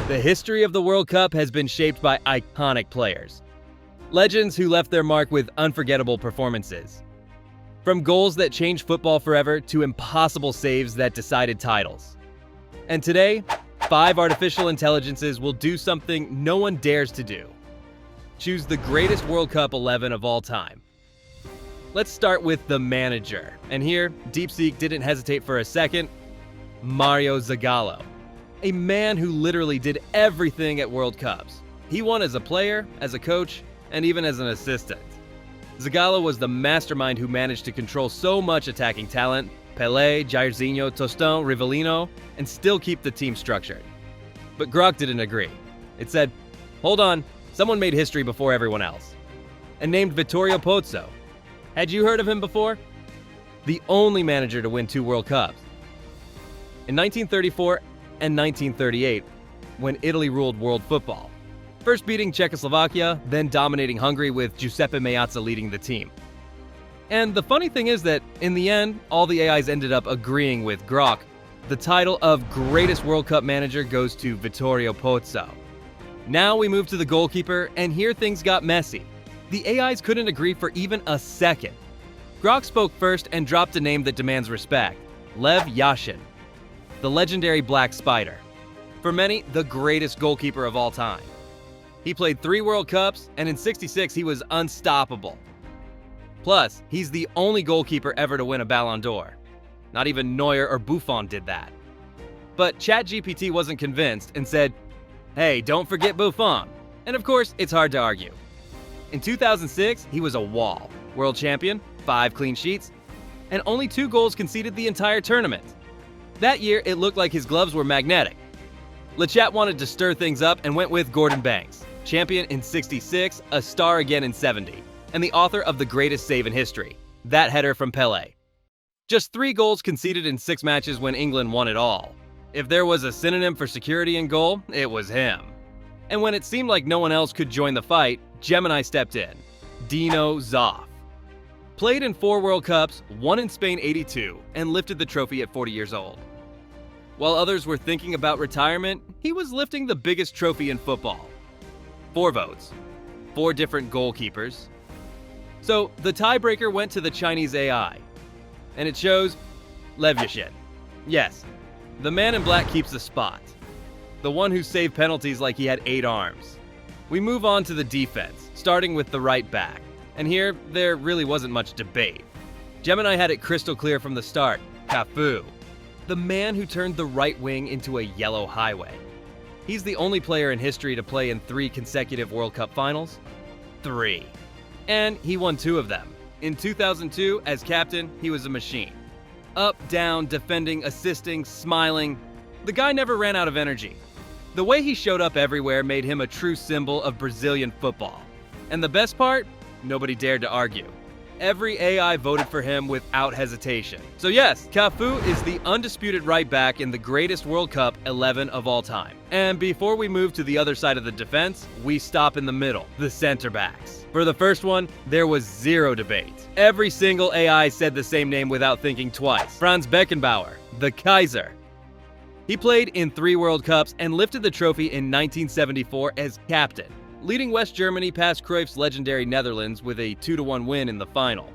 The history of the World Cup has been shaped by iconic players. Legends who left their mark with unforgettable performances. From goals that changed football forever to impossible saves that decided titles. And today, 5 artificial intelligences will do something no one dares to do. Choose the greatest World Cup 11 of all time. Let's start with the manager. And here, DeepSeek didn't hesitate for a second. Mario Zagallo. A man who literally did everything at World Cups. He won as a player, as a coach, and even as an assistant. Zagallo was the mastermind who managed to control so much attacking talent, Pelé, Jairzinho, Tostão, Rivellino, and still keep the team structured. But Grok didn't agree. It said, hold on, someone made history before everyone else. And named Vittorio Pozzo. Had you heard of him before? The only manager to win 2 World Cups. In 1934 and 1938, when Italy ruled world football. First beating Czechoslovakia, then dominating Hungary with Giuseppe Meazza leading the team. And the funny thing is that, in the end, all the AIs ended up agreeing with Grok. The title of greatest World Cup manager goes to Vittorio Pozzo. Now we move to the goalkeeper, and here things got messy. The AIs couldn't agree for even a second. Grok spoke first and dropped a name that demands respect. Lev Yashin. The legendary Black Spider. For many, the greatest goalkeeper of all time. He played 3 World Cups, and in '66 he was unstoppable. Plus, he's the only goalkeeper ever to win a Ballon d'Or. Not even Neuer or Buffon did that. But ChatGPT wasn't convinced and said, hey, don't forget Buffon. And of course, it's hard to argue. In 2006, he was a wall. World champion, 5 clean sheets, and only 2 goals conceded the entire tournament. That year, it looked like his gloves were magnetic. LeChat wanted to stir things up and went with Gordon Banks, champion in '66, a star again in '70, and the author of the greatest save in history, that header from Pelé. Just 3 goals conceded in 6 matches when England won it all. If there was a synonym for security in goal, it was him. And when it seemed like no one else could join the fight, Gemini stepped in. Dino Zoff. Played in 4 World Cups, won in Spain '82, and lifted the trophy at 40 years old. While others were thinking about retirement, he was lifting the biggest trophy in football. 4 votes. 4 different goalkeepers. So the tiebreaker went to the Chinese AI. And it shows Lev Yashin. Yes, the man in black keeps the spot. The one who saved penalties like he had 8 arms. We move on to the defense, starting with the right back. And here, there really wasn't much debate. Gemini had it crystal clear from the start. Cafu. The man who turned the right wing into a yellow highway. He's the only player in history to play in 3 consecutive World Cup finals. 3. And he won 2 of them. In 2002, as captain, he was a machine. Up, down, defending, assisting, smiling. The guy never ran out of energy. The way he showed up everywhere made him a true symbol of Brazilian football. And the best part? Nobody dared to argue. Every AI voted for him without hesitation. So yes, Cafu is the undisputed right back in the greatest World Cup 11 of all time. And before we move to the other side of the defense, we stop in the middle, the center backs. For the first one, there was 0 debate. Every single AI said the same name without thinking twice. Franz Beckenbauer, the Kaiser. He played in 3 World Cups and lifted the trophy in 1974 as captain, leading West Germany past Cruyff's legendary Netherlands with a 2-1 win in the final.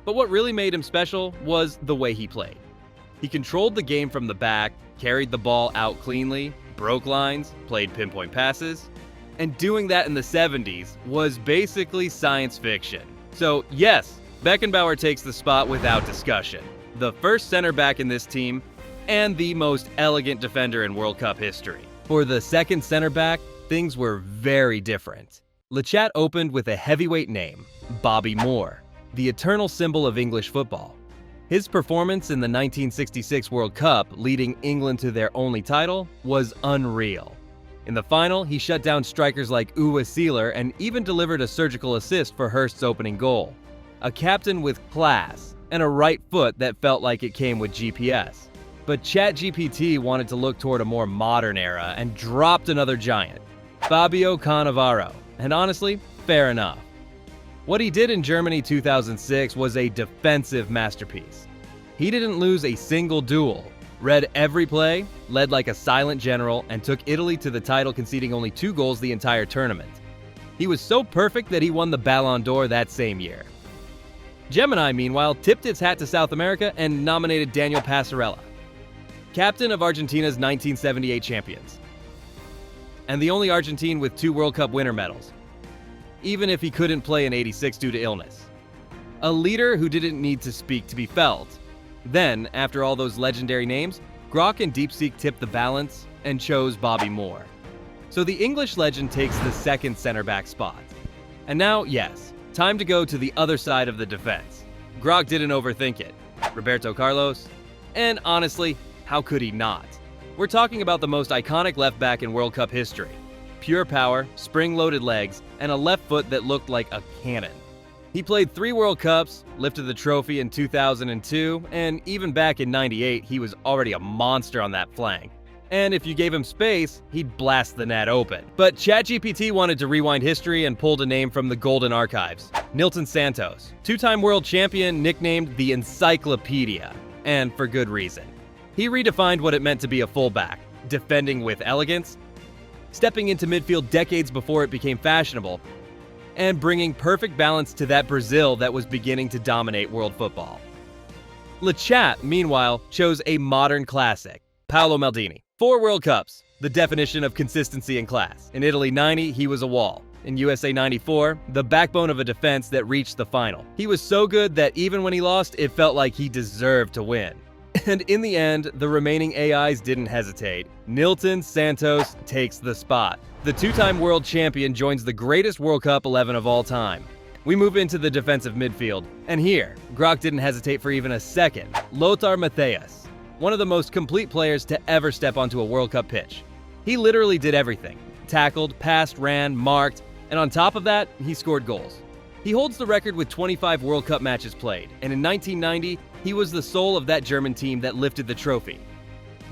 But what really made him special was the way he played. He controlled the game from the back, carried the ball out cleanly, broke lines, played pinpoint passes, and doing that in the 70s was basically science fiction. So yes, Beckenbauer takes the spot without discussion. The first center back in this team, and the most elegant defender in World Cup history. For the second center back, things were very different. LeChat opened with a heavyweight name, Bobby Moore, the eternal symbol of English football. His performance in the 1966 World Cup, leading England to their only title, was unreal. In the final, he shut down strikers like Uwe Seeler and even delivered a surgical assist for Hurst's opening goal. A captain with class, and a right foot that felt like it came with GPS. But ChatGPT wanted to look toward a more modern era and dropped another giant, Fabio Cannavaro, and honestly, fair enough. What he did in Germany 2006 was a defensive masterpiece. He didn't lose a single duel, read every play, led like a silent general, and took Italy to the title, conceding only 2 goals the entire tournament. He was so perfect that he won the Ballon d'Or that same year. Gemini, meanwhile, tipped its hat to South America and nominated Daniel Passarella, captain of Argentina's 1978 champions, and the only Argentine with 2 World Cup winner medals, even if he couldn't play in '86 due to illness. A leader who didn't need to speak to be felt. Then, after all those legendary names, Grok and Deepseek tipped the balance and chose Bobby Moore. So the English legend takes the second center-back spot. And now, yes, time to go to the other side of the defense. Grok didn't overthink it. Roberto Carlos. And honestly, how could he not? We're talking about the most iconic left back in World Cup history. Pure power, spring-loaded legs, and a left foot that looked like a cannon. He played 3 World Cups, lifted the trophy in 2002, and even back in '98, he was already a monster on that flank. And if you gave him space, he'd blast the net open. But ChatGPT wanted to rewind history and pulled a name from the Golden Archives. Nilton Santos, 2-time world champion, nicknamed the Encyclopedia, and for good reason. He redefined what it meant to be a fullback, defending with elegance, stepping into midfield decades before it became fashionable, and bringing perfect balance to that Brazil that was beginning to dominate world football. Lechat, meanwhile, chose a modern classic, Paolo Maldini. 4 World Cups, the definition of consistency and class. In Italy '90, he was a wall. In USA '94, the backbone of a defense that reached the final. He was so good that even when he lost, it felt like he deserved to win. And in the end, the remaining AIs didn't hesitate. Nilton Santos takes the spot. The 2-time world champion joins the greatest World Cup 11 of all time. We move into the defensive midfield, and here, Grok didn't hesitate for even a second. Lothar Matthäus, one of the most complete players to ever step onto a World Cup pitch. He literally did everything. Tackled, passed, ran, marked, and on top of that, he scored goals. He holds the record with 25 World Cup matches played, and in 1990, he was the soul of that German team that lifted the trophy.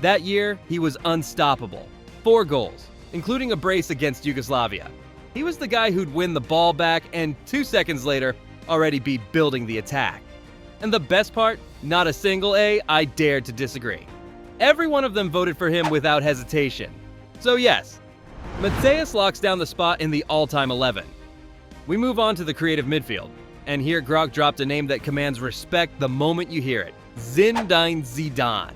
That year, he was unstoppable. 4 goals, including a brace against Yugoslavia. He was the guy who'd win the ball back and 2 seconds later, already be building the attack. And the best part, not a single A I dared to disagree. Every one of them voted for him without hesitation. So yes, Matthäus locks down the spot in the all-time 11. We move on to the creative midfield, and here Grok dropped a name that commands respect the moment you hear it. Zinedine Zidane.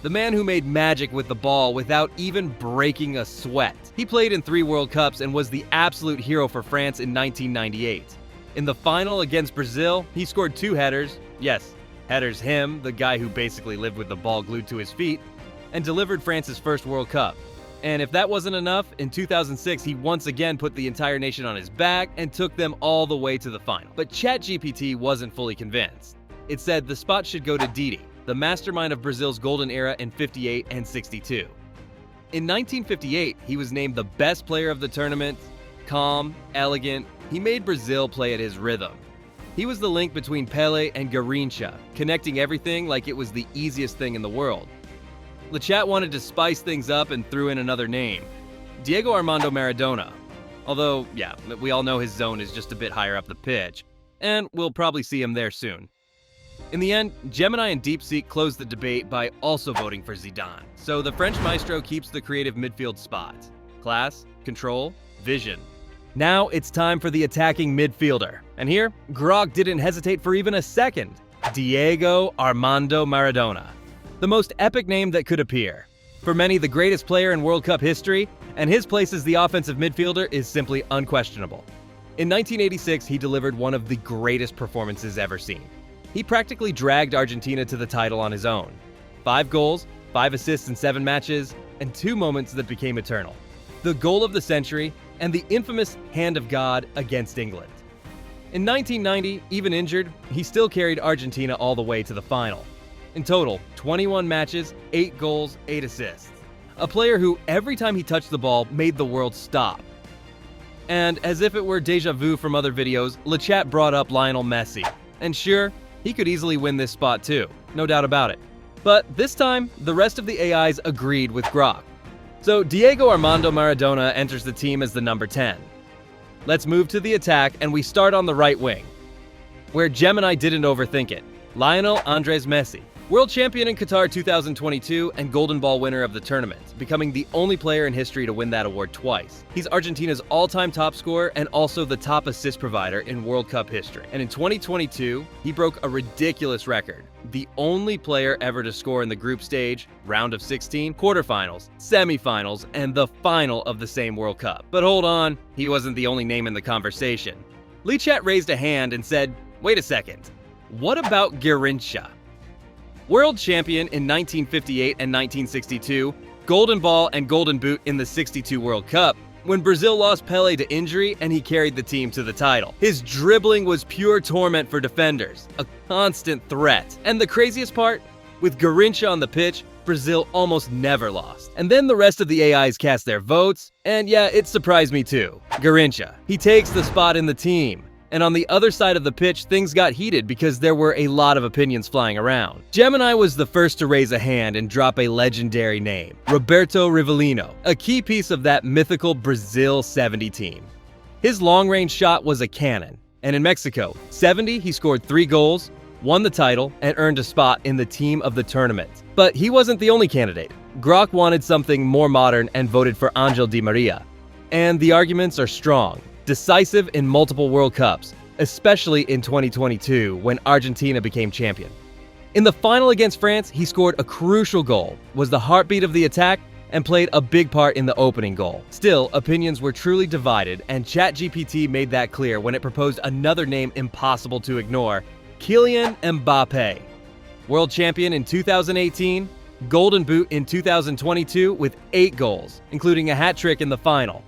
The man who made magic with the ball without even breaking a sweat. He played in 3 World Cups and was the absolute hero for France in 1998. In the final against Brazil, he scored 2 headers. Yes, headers him, the guy who basically lived with the ball glued to his feet, and delivered France's first World Cup. And if that wasn't enough, in 2006 he once again put the entire nation on his back and took them all the way to the final. But ChatGPT wasn't fully convinced. It said the spot should go to Didi, the mastermind of Brazil's golden era in '58 and '62. In 1958, he was named the best player of the tournament. Calm, elegant, he made Brazil play at his rhythm. He was the link between Pelé and Garrincha, connecting everything like it was the easiest thing in the world. Lechat wanted to spice things up and threw in another name, Diego Armando Maradona. Although, yeah, we all know his zone is just a bit higher up the pitch, and we'll probably see him there soon. In the end, Gemini and Deepseek closed the debate by also voting for Zidane, so the French maestro keeps the creative midfield spot. Class, control, vision. Now it's time for the attacking midfielder, and here, Grok didn't hesitate for even a second. Diego Armando Maradona. The most epic name that could appear. For many, the greatest player in World Cup history, and his place as the offensive midfielder is simply unquestionable. In 1986, he delivered one of the greatest performances ever seen. He practically dragged Argentina to the title on his own. 5 goals, 5 assists in 7 matches, and 2 moments that became eternal. The goal of the century, and the infamous Hand of God against England. In 1990, even injured, he still carried Argentina all the way to the final. In total, 21 matches, 8 goals, 8 assists. A player who, every time he touched the ball, made the world stop. And as if it were deja vu from other videos, Lechat brought up Lionel Messi. And sure, he could easily win this spot too, no doubt about it. But this time, the rest of the AIs agreed with Grok. So Diego Armando Maradona enters the team as the number 10. Let's move to the attack, and we start on the right wing, where Gemini didn't overthink it. Lionel Andres Messi. World champion in Qatar 2022 and Golden Ball winner of the tournament, becoming the only player in history to win that award twice. He's Argentina's all-time top scorer and also the top assist provider in World Cup history. And in 2022, he broke a ridiculous record. The only player ever to score in the group stage, round of 16, quarterfinals, semifinals, and the final of the same World Cup. But hold on, he wasn't the only name in the conversation. Lichat raised a hand and said, wait a second, what about Garrincha? World champion in 1958 and 1962, Golden Ball and Golden Boot in the 62 World Cup, when Brazil lost Pelé to injury and he carried the team to the title. His dribbling was pure torment for defenders, a constant threat. And the craziest part? With Garrincha on the pitch, Brazil almost never lost. And then the rest of the AIs cast their votes, and yeah, it surprised me too. Garrincha. He takes the spot in the team. And on the other side of the pitch, things got heated because there were a lot of opinions flying around. Gemini was the first to raise a hand and drop a legendary name, Roberto Rivellino, a key piece of that mythical Brazil 70 team. His long-range shot was a cannon, and in Mexico, 70, he scored 3 goals, won the title, and earned a spot in the team of the tournament. But he wasn't the only candidate. Grok wanted something more modern and voted for Angel Di Maria. And the arguments are strong. Decisive in multiple World Cups, especially in 2022 when Argentina became champion. In the final against France, he scored a crucial goal, was the heartbeat of the attack, and played a big part in the opening goal. Still, opinions were truly divided, and ChatGPT made that clear when it proposed another name impossible to ignore, Kylian Mbappé. World champion in 2018, Golden Boot in 2022 with 8 goals, including a hat trick in the final.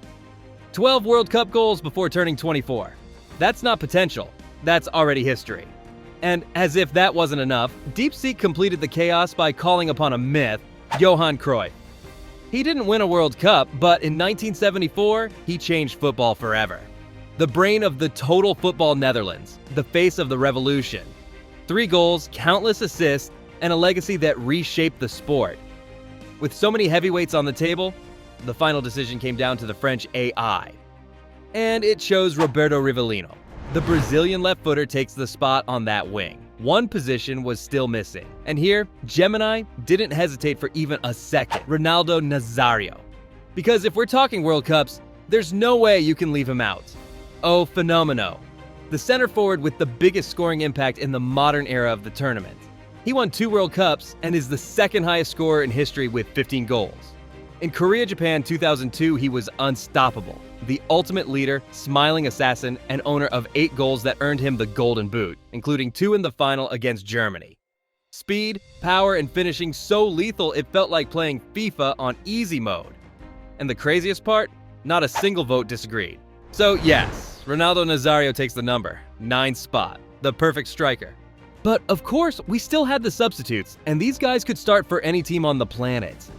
12 World Cup goals before turning 24. That's not potential, that's already history. And as if that wasn't enough, DeepSeek completed the chaos by calling upon a myth, Johan Cruyff. He didn't win a World Cup, but in 1974, he changed football forever. The brain of the total football Netherlands, the face of the revolution. 3 goals, countless assists, and a legacy that reshaped the sport. With so many heavyweights on the table, the final decision came down to the French AI. And it chose Roberto Rivellino. The Brazilian left footer takes the spot on that wing. One position was still missing. And here, Gemini didn't hesitate for even a second. Ronaldo Nazário. Because if we're talking World Cups, there's no way you can leave him out. Oh, fenomeno. The center forward with the biggest scoring impact in the modern era of the tournament. He won 2 World Cups and is the second highest scorer in history with 15 goals. In Korea-Japan 2002, he was unstoppable. The ultimate leader, smiling assassin, and owner of 8 goals that earned him the Golden Boot, including 2 in the final against Germany. Speed, power, and finishing so lethal it felt like playing FIFA on easy mode. And the craziest part? Not a single vote disagreed. So yes, Ronaldo Nazário takes the number, 9th spot, the perfect striker. But of course, we still had the substitutes, and these guys could start for any team on the planet.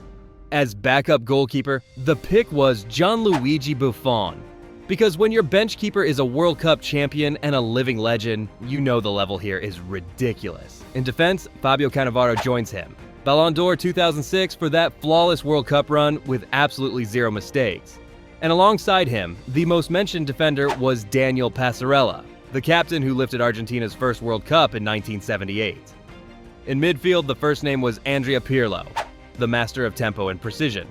As backup goalkeeper, the pick was Gianluigi Buffon. Because when your bench keeper is a World Cup champion and a living legend, you know the level here is ridiculous. In defense, Fabio Cannavaro joins him. Ballon d'Or 2006 for that flawless World Cup run with absolutely 0 mistakes. And alongside him, the most mentioned defender was Daniel Passarella, the captain who lifted Argentina's first World Cup in 1978. In midfield, the first name was Andrea Pirlo, the master of tempo and precision.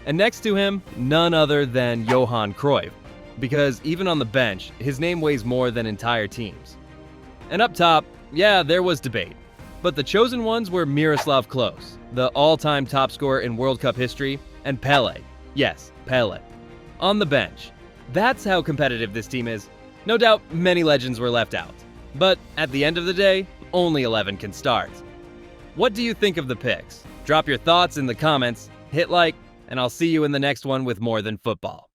And next to him, none other than Johan Cruyff, because even on the bench, his name weighs more than entire teams. And up top, yeah, there was debate. But the chosen ones were Miroslav Klose, the all-time top scorer in World Cup history, and Pelé. Yes, Pelé. On the bench. That's how competitive this team is. No doubt many legends were left out. But at the end of the day, only 11 can start. What do you think of the picks? Drop your thoughts in the comments, hit like, and I'll see you in the next one with More Than Football.